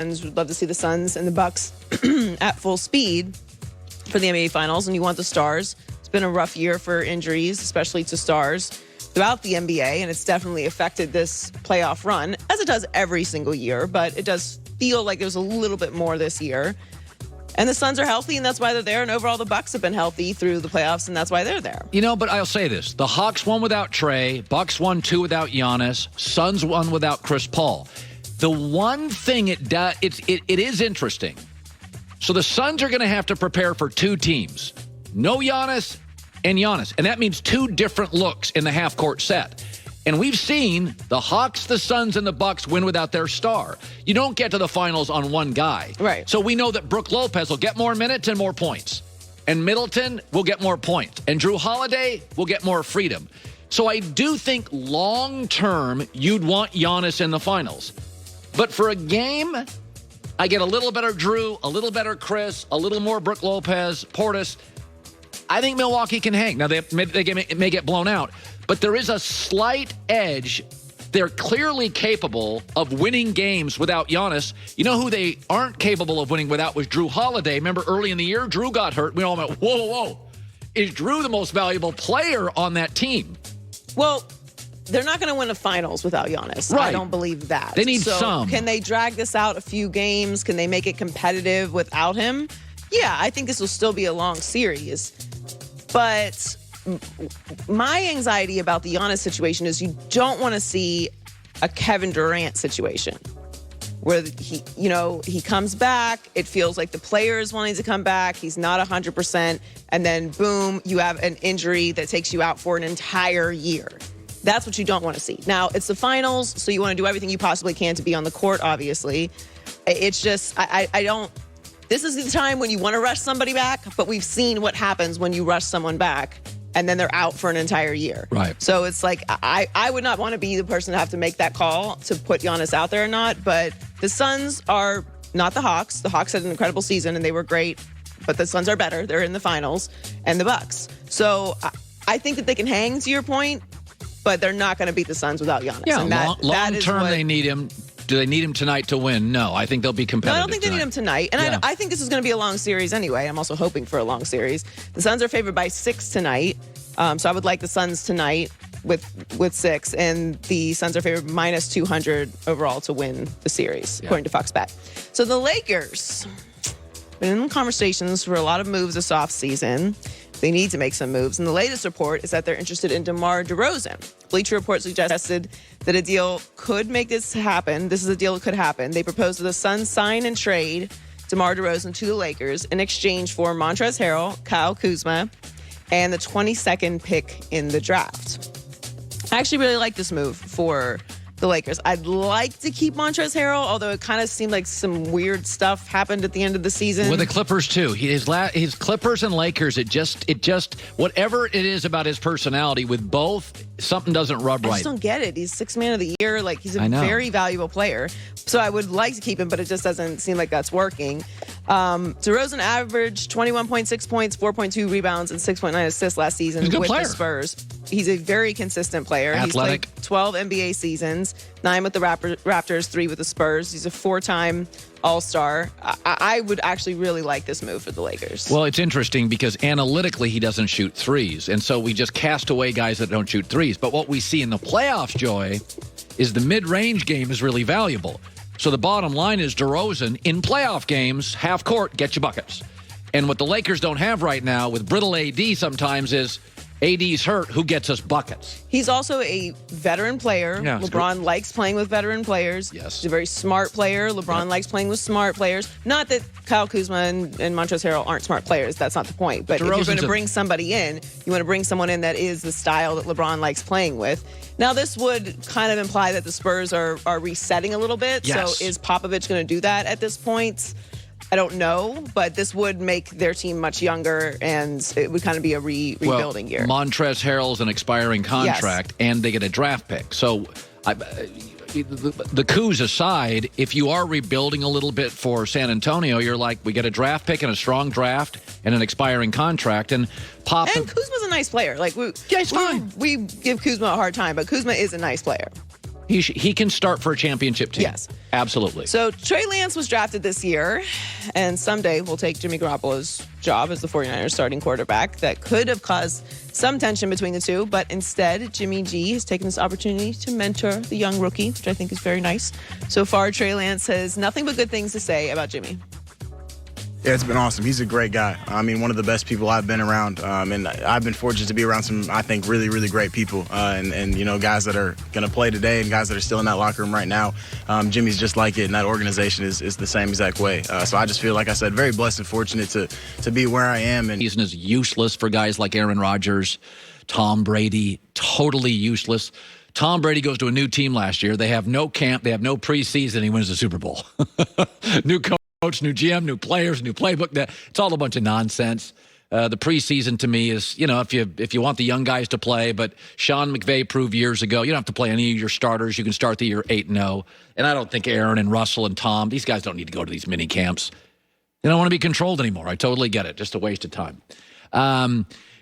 would love to see the Suns and the Bucks at full speed for the NBA Finals, and you want the stars. It's been a rough year for injuries, especially to stars throughout the NBA, and it's definitely affected this playoff run, as it does every single year, but it does feel like there's a little bit more this year. And the Suns are healthy, and that's why they're there. And overall, the Bucks have been healthy through the playoffs, and that's why they're there. You know, but I'll say this. The Hawks won without Trey. Bucks won 2 without Giannis. Suns won without Chris Paul. The one thing it is interesting. So the Suns are going to have to prepare for 2 teams. No Giannis and Giannis. And that means 2 different looks in the half-court set. And we've seen the Hawks, the Suns, and the Bucks win without their star. You don't get to the finals on one guy. Right. So we know that Brook Lopez will get more minutes and more points. And Middleton will get more points. And Drew Holiday will get more freedom. So I do think long-term you'd want Giannis in the finals. But for a game, I get a little better Drew, a little better Chris, a little more Brook Lopez, Portis. I think Milwaukee can hang. Now, it may get blown out, but there is a slight edge. They're clearly capable of winning games without Giannis. You know who they aren't capable of winning without was Drew Holiday. Remember early in the year, Drew got hurt. We all went, whoa, whoa, whoa. Is Drew the most valuable player on that team? Well, they're not going to win the finals without Giannis. Right. I don't believe that. They need some. Can they drag this out a few games? Can they make it competitive without him? Yeah, I think this will still be a long series. But my anxiety about the Giannis situation is you don't want to see a Kevin Durant situation where he comes back. It feels like the player is wanting to come back. He's not 100%. And then, boom, you have an injury that takes you out for an entire year. That's what you don't want to see. Now, it's the finals, so you want to do everything you possibly can to be on the court, obviously. It's just, I don't. This is the time when you want to rush somebody back, but we've seen what happens when you rush someone back and then they're out for an entire year. Right. So it's like, I would not want to be the person to have to make that call to put Giannis out there or not, but the Suns are not the Hawks. The Hawks had an incredible season and they were great, but the Suns are better. They're in the finals, and the Bucks. So I think that they can hang, to your point, but they're not going to beat the Suns without Giannis. Yeah, and long term they need him. Do they need him tonight to win? No, I think they'll be competitive. No, I don't think they need him tonight. And yeah. I think this is going to be a long series anyway. I'm also hoping for a long series. The Suns are favored by 6 tonight. So I would like the Suns tonight with 6. And the Suns are favored minus 200 overall to win the series, according to Fox Bet. So the Lakers, been in conversations for a lot of moves this offseason. They need to make some moves. And the latest report is that they're interested in DeMar DeRozan. Bleacher Report suggested that a deal could make this happen. This is a deal that could happen. They proposed that the Suns sign and trade DeMar DeRozan to the Lakers in exchange for Montrezl Harrell, Kyle Kuzma, and the 22nd pick in the draft. I actually really like this move for the Lakers. I'd like to keep Montrezl Harrell, although it kind of seemed like some weird stuff happened at the end of the season. With the Clippers, too. His Clippers and Lakers, it just whatever it is about his personality, with both, something doesn't rub right. I just don't get it. He's 6th man of the year. Like, he's a very valuable player. So I would like to keep him, but it just doesn't seem like that's working. DeRozan averaged 21.6 points, 4.2 rebounds, and 6.9 assists last season with the Spurs. He's a very consistent player. Athletic. He's played 12 NBA seasons, 9 with the Raptors, 3 with the Spurs. He's a 4-time All-Star. I would actually really like this move for the Lakers. Well, it's interesting because analytically he doesn't shoot threes, and so we just cast away guys that don't shoot threes. But what we see in the playoffs, Joy, is the mid-range game is really valuable. So the bottom line is DeRozan, in playoff games, half court, get you buckets. And what the Lakers don't have right now with brittle AD sometimes is AD's hurt, who gets us buckets? He's also a veteran player. Yeah, LeBron likes playing with veteran players. Yes. He's a very smart player. LeBron likes playing with smart players. Not that Kyle Kuzma and Montrezl Harrell aren't smart players. That's not the point. But if you're going to bring somebody in, you want to bring someone in that is the style that LeBron likes playing with. Now, this would kind of imply that the Spurs are resetting a little bit. Yes. So is Popovich going to do that at this point? I don't know, but this would make their team much younger, and it would kind of be a rebuilding year. Montrezl Harrell's an expiring contract, and they get a draft pick. So the coups aside, if you are rebuilding a little bit for San Antonio, you're like, we get a draft pick and a strong draft and an expiring contract. And Kuzma's a nice player. Like, he's fine. We give Kuzma a hard time, but Kuzma is a nice player. He can start for a championship team. Yes. Absolutely. So Trey Lance was drafted this year, and someday will take Jimmy Garoppolo's job as the 49ers starting quarterback. That could have caused some tension between the two, but instead, Jimmy G has taken this opportunity to mentor the young rookie, which I think is very nice. So far, Trey Lance has nothing but good things to say about Jimmy. Yeah, it's been awesome. He's a great guy. I mean, one of the best people I've been around. And I've been fortunate to be around some, I think, really, really great people. And you know, guys that are going to play today and guys that are still in that locker room right now. Jimmy's just like it, and that organization is the same exact way. So I just feel, like I said, very blessed and fortunate to be where I am. And season is useless for guys like Aaron Rodgers, Tom Brady, totally useless. Tom Brady goes to a new team last year. They have no camp. They have no preseason. He wins the Super Bowl. New coach, new GM, new players, new playbook. It's all a bunch of nonsense. The preseason to me is, you know, if you want the young guys to play, but Sean McVay proved years ago, you don't have to play any of your starters. You can start the year 8-0. And I don't think Aaron and Russell and Tom, these guys don't need to go to these mini camps. They don't want to be controlled anymore. I totally get it. Just a waste of time.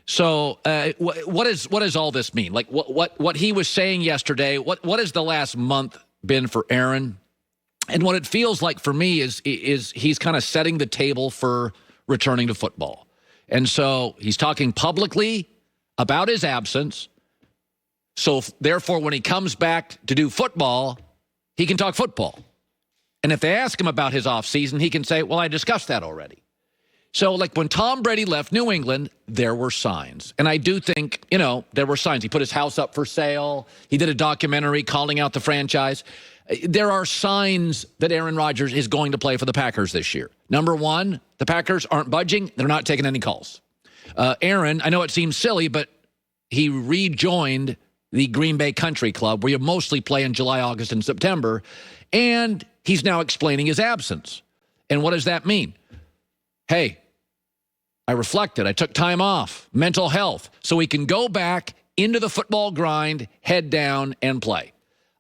So what does all this mean? Like what he was saying yesterday, what has the last month been for Aaron? And what it feels like for me is he's kind of setting the table for returning to football. And so he's talking publicly about his absence. So therefore, when he comes back to do football, he can talk football. And if they ask him about his offseason, he can say, well, I discussed that already. So like when Tom Brady left New England, there were signs. And I do think, you know, there were signs. He put his house up for sale. He did a documentary calling out the franchise. There are signs that Aaron Rodgers is going to play for the Packers this year. Number one, the Packers aren't budging. They're not taking any calls. Aaron, I know it seems silly, but he rejoined the Green Bay Country Club, where you mostly play in July, August, and September, and he's now explaining his absence. And what does that mean? Hey, I reflected. I took time off, mental health, so he can go back into the football grind, head down, and play.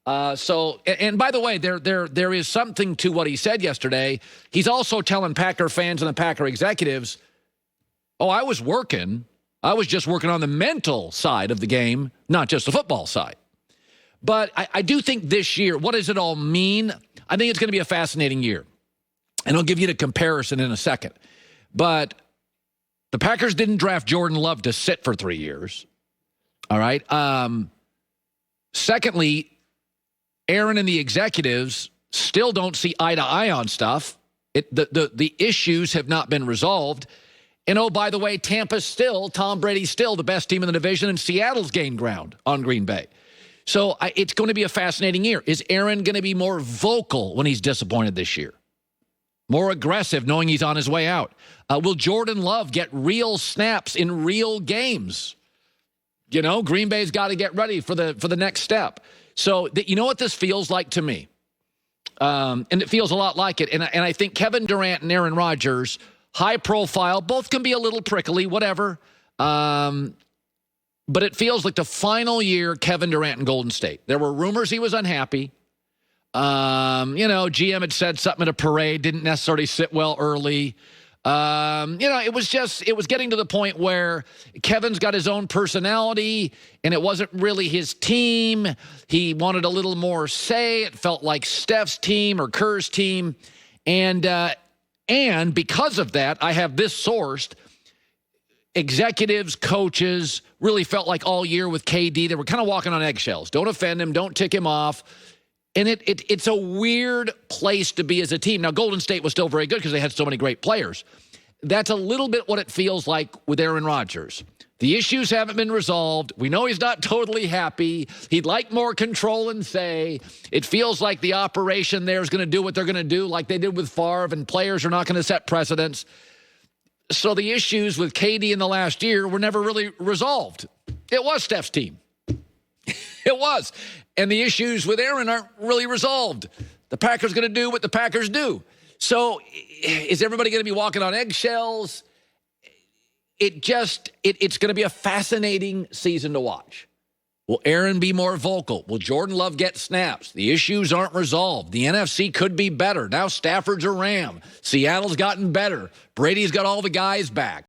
And by the way, there is something to what he said yesterday. He's also telling Packer fans and the Packer executives, oh, I was working. I was just working on the mental side of the game, not just the football side. But I do think this year, what does it all mean? I think it's going to be a fascinating year. And I'll give you the comparison in a second. But the Packers didn't draft Jordan Love to sit for 3 years. All right. Secondly, Aaron and the executives still don't see eye to eye on stuff. The issues have not been resolved. And oh, by the way, Tampa's still, Tom Brady's still the best team in the division, and Seattle's gained ground on Green Bay. So it's going to be a fascinating year. Is Aaron going to be more vocal when he's disappointed this year? More aggressive, knowing he's on his way out? Will Jordan Love get real snaps in real games? You know, Green Bay's got to get ready for the next step. So you know what this feels like to me? And it feels a lot like it. And I think Kevin Durant and Aaron Rodgers, high profile, both can be a little prickly, whatever. But it feels like the final year Kevin Durant in Golden State. There were rumors he was unhappy. You know, GM had said something at a parade, didn't necessarily sit well early. You know, it was getting to the point where Kevin's got his own personality and it wasn't really his team. He wanted a little more say. It felt like Steph's team or Kerr's team. And because of that, I have this sourced. Executives, coaches really felt like all year with KD, they were kind of walking on eggshells. Don't offend him. Don't tick him off. And it's a weird place to be as a team. Now, Golden State was still very good because they had so many great players. That's a little bit what it feels like with Aaron Rodgers. The issues haven't been resolved. We know he's not totally happy. He'd like more control and say. It feels like the operation there is going to do what they're going to do, like they did with Favre, and players are not going to set precedents. So the issues with KD in the last year were never really resolved. It was Steph's team. It was. And the issues with Aaron aren't really resolved. The Packers going to do what the Packers do. So is everybody going to be walking on eggshells? It's going to be a fascinating season to watch. Will Aaron be more vocal? Will Jordan Love get snaps? The issues aren't resolved. The NFC could be better. Now Stafford's a Ram. Seattle's gotten better. Brady's got all the guys back.